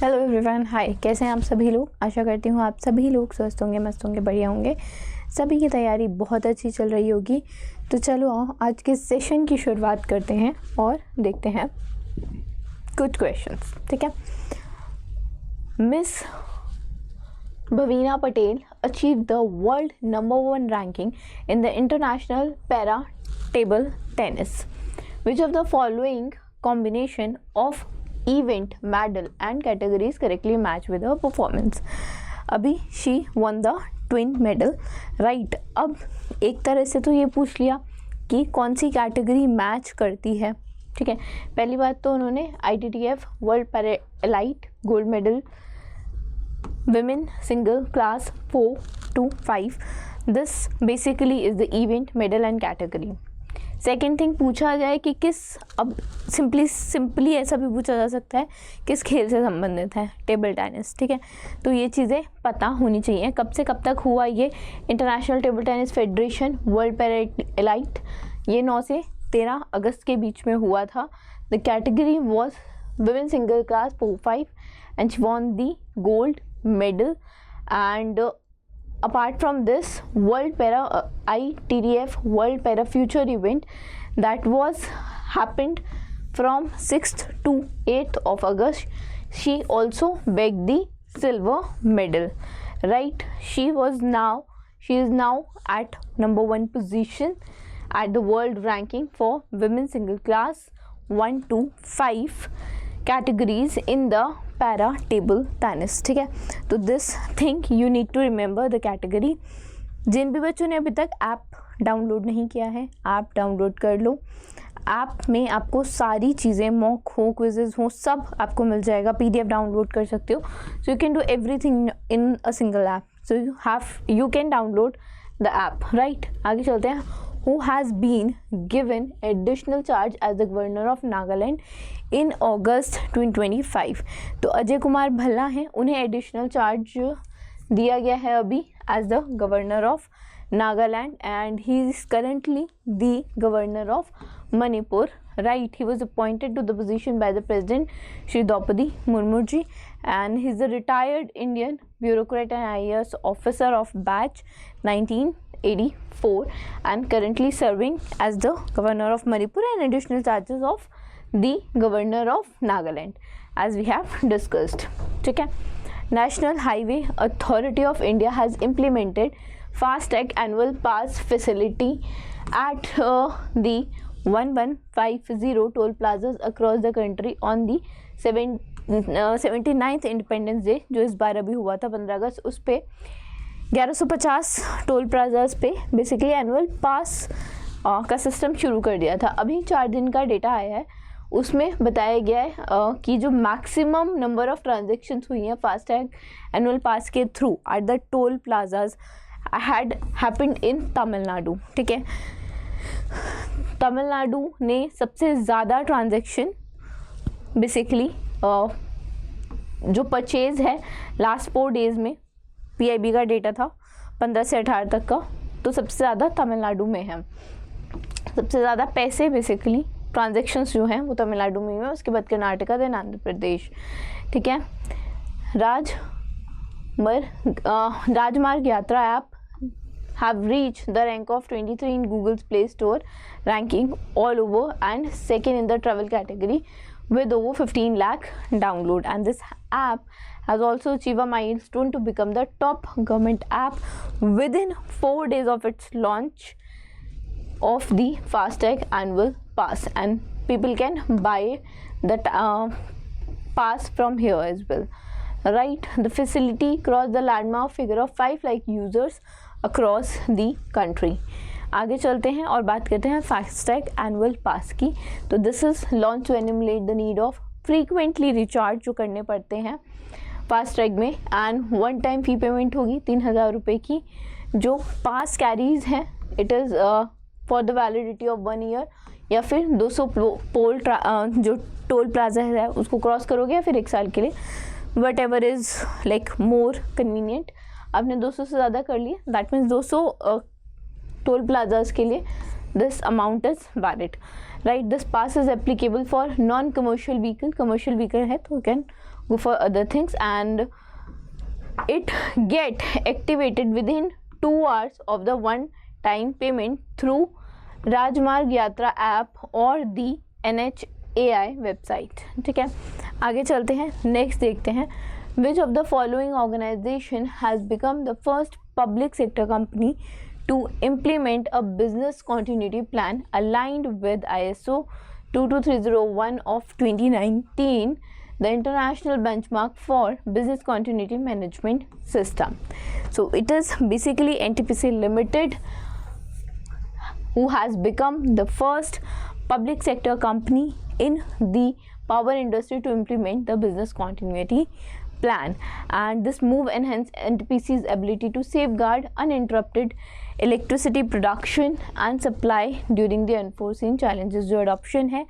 Hello everyone, हाय। कैसे हैं आप सभी लोग? आशा करती हूँ आप सभी लोग स्वस्थ होंगे, मस्त होंगे, बढ़िया होंगे। सभी की तैयारी बहुत अच्छी चल रही होगी। तो चलो आज के सेशन की शुरुआत करते हैं और देखते हैं कुछ क्वेश्चंस। ठीक है। Miss Bhavina Patel achieve the world number 1 ranking in the international para table tennis. Which of the following combination of event, medal and categories correctly match with her performance? अभी she won the twin medal, right? अब एक तरह से तो ये पूछ लिया कि कौन सी कैटेगरी मैच करती है। ठीक है, पहली बात तो उन्होंने ITTF world para elite gold medal women single class 4 to 5. This basically is the event, medal and category. Second thing पूछा जाए कि किस, अब सिंपली ऐसा भी पूछा जा सकता है किस खेल से संबंधित है, टेबल टेनिस। ठीक है, तो ये चीज़ें पता होनी चाहिए। कब से कब तक हुआ ये? International table tennis federation world para elite, ये 9 से 13 अगस्त के बीच में हुआ था। The category was women single class 4-5 and she won the gold medal. And apart from this, World Para ITTF World Para Future event that was happened from 6th to 8th of August, she also bagged the silver medal, right? She is now at number 1 position at the world ranking for women single class 1 to 5 categories in the para table tennis. ठीक है, तो this thing you need to remember the category. जिन भी बच्चों ने अभी तक app download नहीं किया है, ऐप डाउनलोड कर लो। ऐप में आपको सारी चीज़ें, मॉक हो, क्विजेज हो, सब आपको मिल जाएगा। PDF डाउनलोड कर सकते हो। So you can do everything in a single app. So you can download the app, right. आगे चलते हैं। Who has been given additional charge as the governor of Nagaland in August 2025? तो अजय कुमार भल्ला हैं, उन्हें additional charge दिया गया है अभी as the governor of Nagaland and he is currently the governor of Manipur, right. He was appointed to the position by the president Shri Droupadi Murmu ji and he is a retired Indian bureaucrat and IAS officer of batch 1984 and currently serving as the governor of Manipur and additional charges of the governor of Nagaland as we have discussed. ठीक है, National Highway Authority of India has implemented FASTag annual pass facility at the 1150 toll plazas across the country on the 79th independence day, जो इस बार अभी हुआ था 15 अगस्त। उस पर 1150 toll plazas पे बेसिकली एनुअल पास का सिस्टम शुरू कर दिया था। अभी 4 दिन का डेटा आया है, उसमें बताया गया है कि जो मैक्सिमम नंबर ऑफ ट्रांजेक्शन्स हुई हैं फास्टैग एनुअल पास के through at the toll plazas had happened in Tamil Nadu. ठीक है, तमिलनाडु ने सबसे ज़्यादा ट्रांजेक्शन बेसिकली जो परचेज़ है लास्ट 4 डेज़ में, PIB का डेटा था 15 से 18 तक का, तो सबसे ज़्यादा तमिलनाडु में है। सबसे ज़्यादा पैसे बेसिकली ट्रांजैक्शंस जो हैं वो तमिलनाडु में है, उसके बाद कर्नाटका, देन आंध्र प्रदेश। ठीक है, राजमार्ग यात्रा app have reached the rank of 23 in Google's Play Store ranking all over and second in the travel category with over 15 lakh download. And this app has also achieved a milestone to become the top government app within 4 days of its launch of the FASTag annual pass, and people can buy that pass from here as well, right? The facility crossed the landmark figure of 5 lakh users across the country. आगे चलते हैं और बात करते हैं FASTag annual pass की। तो this is launch to eliminate the need of frequently recharge जो करने पड़ते हैं फास्टैग में, एंड 1 टाइम फी पेमेंट होगी 3000 रुपये की। जो पास कैरीज हैं it is for the validity of 1 year, या फिर 200 जो टोल प्लाजा है उसको क्रॉस करोगे, या फिर 1 साल के लिए, what ever is like more convenient. आपने 200 से ज़्यादा कर लिए, दैट मीन्स 200 टोल प्लाजाज के लिए this amount is valid. right? This pass is applicable for non-commercial vehicle. Commercial vehicle है तो you can go for other things, and it get activated within 2 hours of the one time payment through Rajmarg Yatra app और the NHAI website. ठीक है, आगे चलते हैं, next देखते हैं. Which of the following organization has become the first public sector company to implement a business continuity plan aligned with ISO 22301 of 2019, the international benchmark for business continuity management system? So it is basically NTPC Limited who has become the first public sector company in the power industry to implement the business continuity plan, and this move enhanced NTPC's ability to safeguard uninterrupted electricity production and supply during the unforeseen challenges. जो adoption है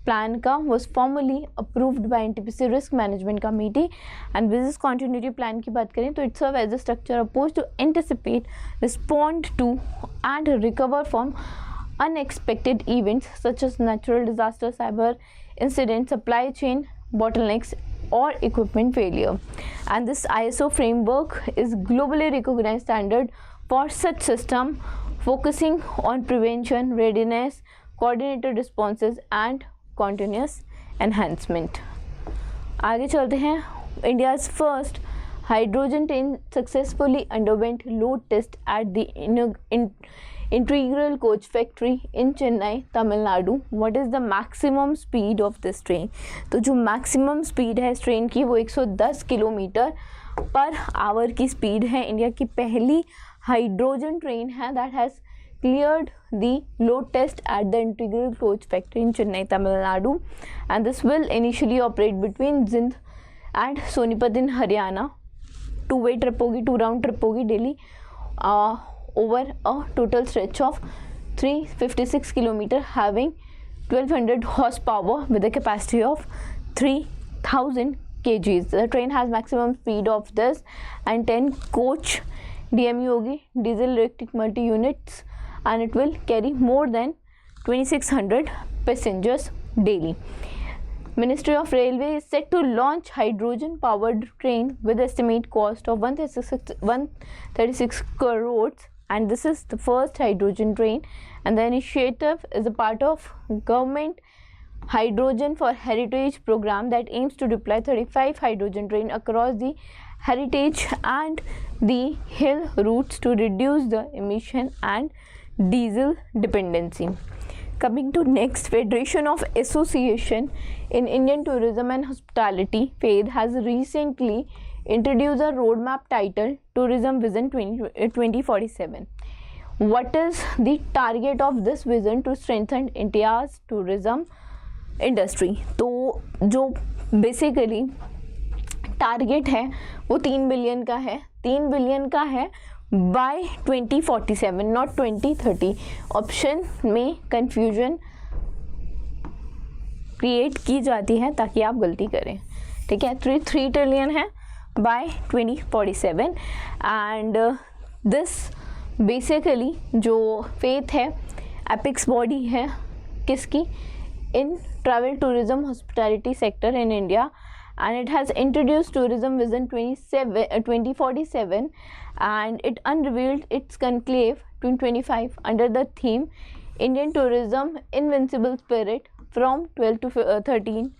plan का was formally approved by NTPC Risk Management Committee, and business continuity plan की बात करें तो it serves as a structure approach to anticipate, respond to and recover from unexpected events such as natural disaster, cyber incidents, supply chain bottlenecks or equipment failure. And this ISO framework is globally recognized standard for such system, focusing on prevention, readiness, coordinated responses and continuous enhancement. आगे चलते हैं. India's first hydrogen train successfully underwent load test at the Integral Coach Factory in Chennai, Tamil Nadu. What is the maximum speed of this train? तो जो maximum speed है इस train की वो 110 kilometre per hour की speed है. India की पहली हाइड्रोजन ट्रेन है that has cleared the load test at the Integral Coach Factory in Chennai, Tamil Nadu, and this will initially operate between Zind and Sonipat in Haryana. Two-way trip होगी, 2 round trip होगी daily. Over a total stretch of 356 km, having 1200 horsepower with a capacity of 3000 kgs. The train has maximum speed of this and 10 coach DMU होगी, diesel electric multi units, and it will carry more than 2600 passengers daily. Ministry of Railway is set to launch hydrogen powered train with estimate cost of 136 crores, and this is the first hydrogen train, and the initiative is a part of government hydrogen for heritage program that aims to deploy 35 hydrogen train across the heritage and the hill routes to reduce the emission and diesel dependency. Coming to next, Federation of Association in Indian Tourism and Hospitality, FAID, has recently introduced a roadmap titled Tourism Vision 2047. What is the target of this vision to strengthen India's tourism industry? तो जो basically target है वो 3 billion का है, 3 billion का है by 2047, not 2030. Option में confusion create की जाती है ताकि आप गलती करें. ठीक है, 3 ट्रिलियन है by 2047, एंड दिस बेसिकली जो फेथ है एपिक्स बॉडी है किसकी, इन travel tourism hospitality sector in India, and it has introduced Tourism Vision 2047, and it unveiled its conclave 2025 under the theme Indian Tourism Invincible Spirit from 12 to 13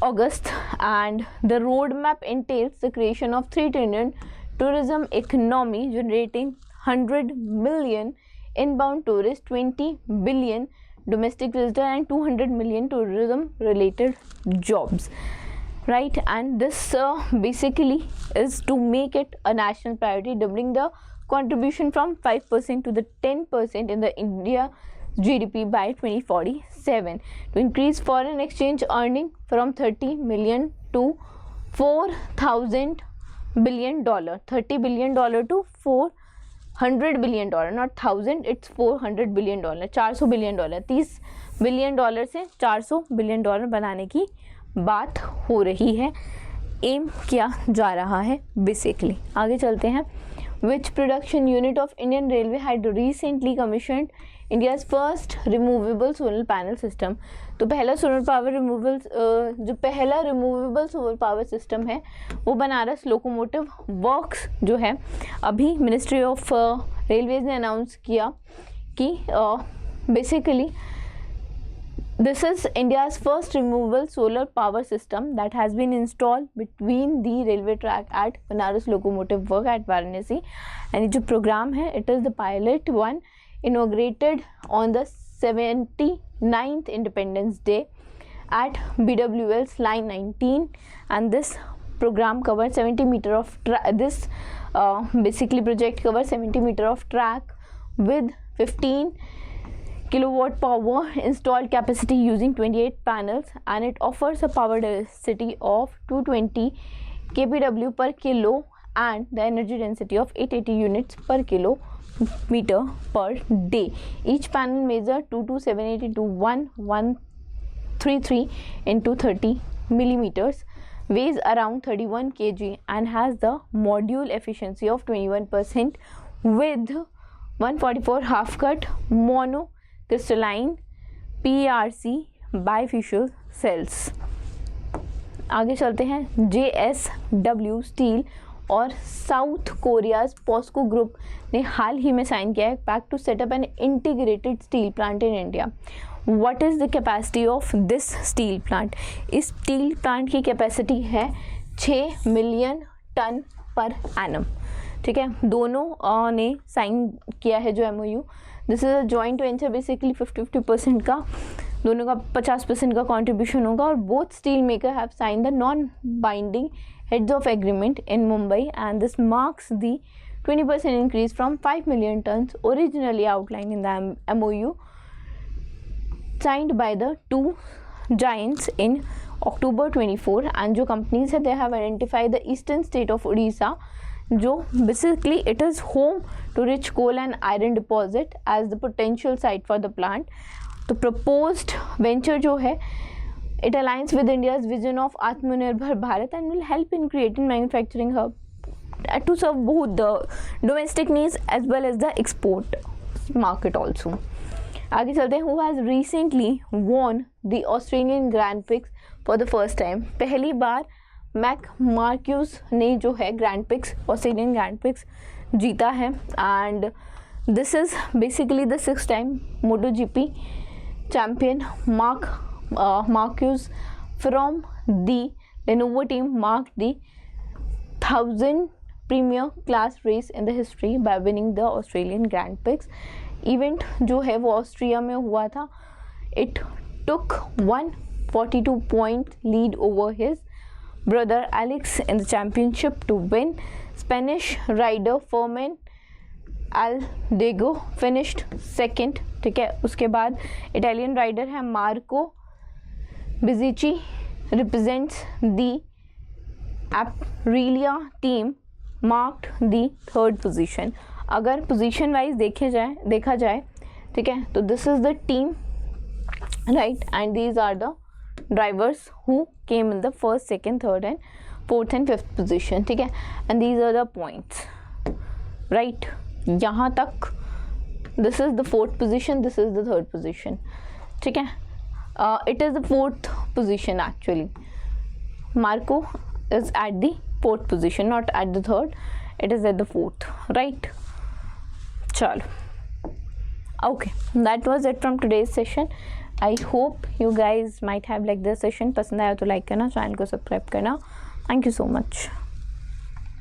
August, and the roadmap entails the creation of 3 trillion tourism economy generating 100 million inbound tourists, 20 billion domestic visitors and 200 million tourism related jobs. Right, and this basically is to make it a national priority, doubling the contribution from 5% to the 10% in the India GDP by 2047, to increase foreign exchange earning from 30 million to 4,000 billion dollar, $30 billion to $400 billion, not thousand, it's $400 billion, 400 billion dollar, 30 billion dollar से 400 billion dollar बनाने की बात हो रही है, M किया जा रहा है बेसिकली. आगे चलते हैं. Which production unit of Indian railway had recently commissioned India's first removable solar panel system. तो पहला solar power removable solar power system है वो बनारस लोकोमोटिव वर्क्स जो है, अभी मिनिस्ट्री ऑफ रेलवेज ने अनाउंस किया कि basically this is India's first removable solar power system that has been installed between the railway track at Banaras Locomotive Work at Varanasi, and जो program है it is the pilot one inaugurated on the 79th Independence Day at BWL's line 19, and this program covers 70 meter of basically project covers 70 meter of track with 15 kilowatt power installed capacity using 28 panels, and it offers a power density of 220 kPW per kilo and the energy density of 880 units per kilometer per day. Each panel measures 22780 to 1133 into 30 millimeters, weighs around 31 kg and has the module efficiency of 21% with 144 half cut mono crystalline PRC bifacial cells. आगे चलते हैं। JSW स्टील और south Korea's POSCO group ने हाल ही में sign किया है pact to set up an integrated steel plant in India. What is the capacity of this steel plant? इस स्टील प्लांट की कैपेसिटी है 6 मिलियन टन पर एनम। ठीक है, दोनों ने साइन किया है जो MOU। This is a joint venture, basically 50-50% का, दोनों का 50% का कॉन्ट्रीब्यूशन होगा, और both steel maker have sign the non binding heads of agreement in Mumbai, and this marks the 20% increase from 5 million tons originally outline in the MOU signed by the two giants in October 24, and जो companies है they have identified the eastern state of Odisha, जो basically it is home to rich coal and iron deposit as the potential site for the plant. तो proposed venture जो है it aligns with India's vision of Atmanirbhar Bharat and will help in creating manufacturing hub to serve both the domestic needs as well as the export market also. आगे चलते हैं। Who has recently won the Australian Grand Prix for the first time? पहली बार Mac Marquess ने जो है grand prix, Australian grand prix जीता है, and this is basically the 6th time MotoGP champion Marquez from the Lenovo team mark the 1000 premier class race in the history by winning the Australian grand prix. Event जो है वो Austria में हुआ था। It took 142 point lead over his brother Alex in the championship to win. Spanish rider Fermin Aldeco finished second। ठीक है, उसके बाद इटालियन राइडर है Marco Bezzecchi represents the Aprilia team marked the 3rd position। अगर position wise देखा जाए ठीक है, तो this is the team right, and these are the drivers who came in the 1st, 2nd, 3rd and 4th and 5th position। ठीक है, and these are the points right, यहाँ तक this is the 4th position, this is the 3rd position। ठीक है, it is the 4th position actually। Marco is at the 4th position, not at the 3rd, it is at the 4th right। चलो, okay, that was it from today's session। I hope you guys might have liked this session। पसंद आया तो like करना, channel को subscribe करना। Thank you so much.